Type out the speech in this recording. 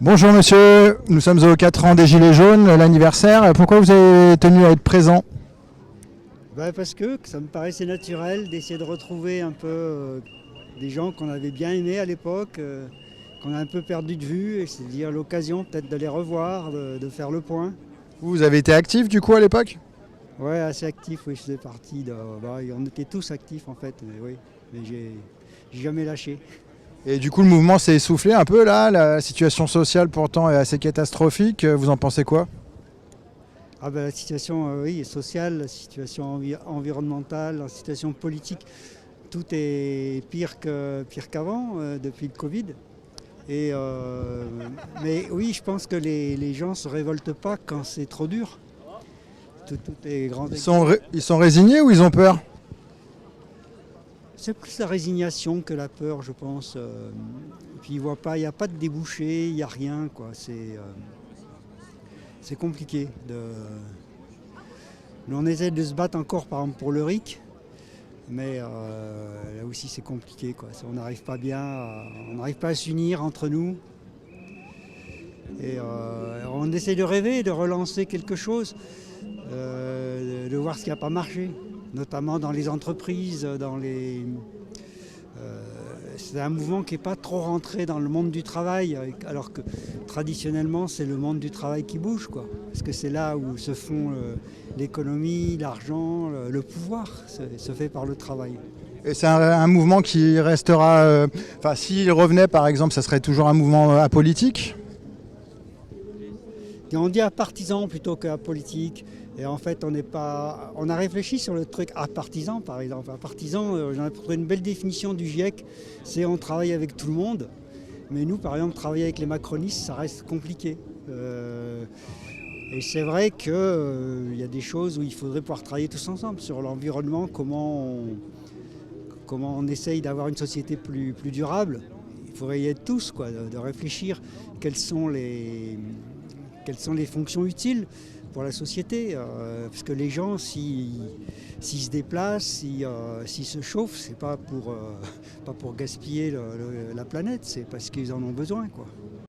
Bonjour monsieur, nous sommes aux 4 ans des Gilets jaunes, l'anniversaire. Pourquoi vous avez tenu à être présent? Parce que ça me paraissait naturel d'essayer de retrouver un peu des gens qu'on avait bien aimés à l'époque, qu'on a un peu perdu de vue, et c'est-à-dire l'occasion peut-être de les revoir, de faire le point. Vous avez été actif du coup à l'époque? Ouais, assez actif, oui, je faisais partie de. On était tous actifs en fait, mais oui, mais j'ai jamais lâché. Et du coup le mouvement s'est essoufflé un peu là, la situation sociale pourtant est assez catastrophique, vous en pensez quoi? La situation oui, sociale, la situation environnementale, la situation politique, tout est pire qu'avant depuis le Covid. Et mais oui, je pense que les gens ne se révoltent pas quand c'est trop dur. Tout est grand exemples. Ils sont résignés ou ils ont peur? C'est plus la résignation que la peur, je pense. Et puis ils voient pas, il n'y a pas de débouché, il n'y a rien, quoi. C'est compliqué. Nous, on essaie de se battre encore, par exemple, pour le RIC, mais là aussi c'est compliqué, quoi. On n'arrive pas bien, on n'arrive pas à s'unir entre nous. Et on essaie de rêver, de relancer quelque chose, de voir ce qui n'a pas marché, notamment dans les entreprises, c'est un mouvement qui n'est pas trop rentré dans le monde du travail, alors que traditionnellement c'est le monde du travail qui bouge, quoi. Parce que c'est là où se font l'économie, l'argent, le pouvoir, se fait par le travail. Et c'est un mouvement qui restera, enfin s'il revenait par exemple, ça serait toujours un mouvement apolitique? Et on dit à partisan plutôt qu'à politique. Et en fait, on n'est pas. On a réfléchi sur le truc à partisan, par exemple. À partisan, j'en ai trouvé une belle définition du GIEC. C'est on travaille avec tout le monde. Mais nous, par exemple, travailler avec les macronistes, ça reste compliqué. Et c'est vrai qu'il y a des choses où il faudrait pouvoir travailler tous ensemble sur l'environnement, comment on essaye d'avoir une société plus durable. Il faudrait y être tous, quoi, de réfléchir quelles sont les fonctions utiles pour la société. Parce que les gens, s'ils se déplacent, s'ils se chauffent, c'est pas pour gaspiller la planète, c'est parce qu'ils en ont besoin, quoi.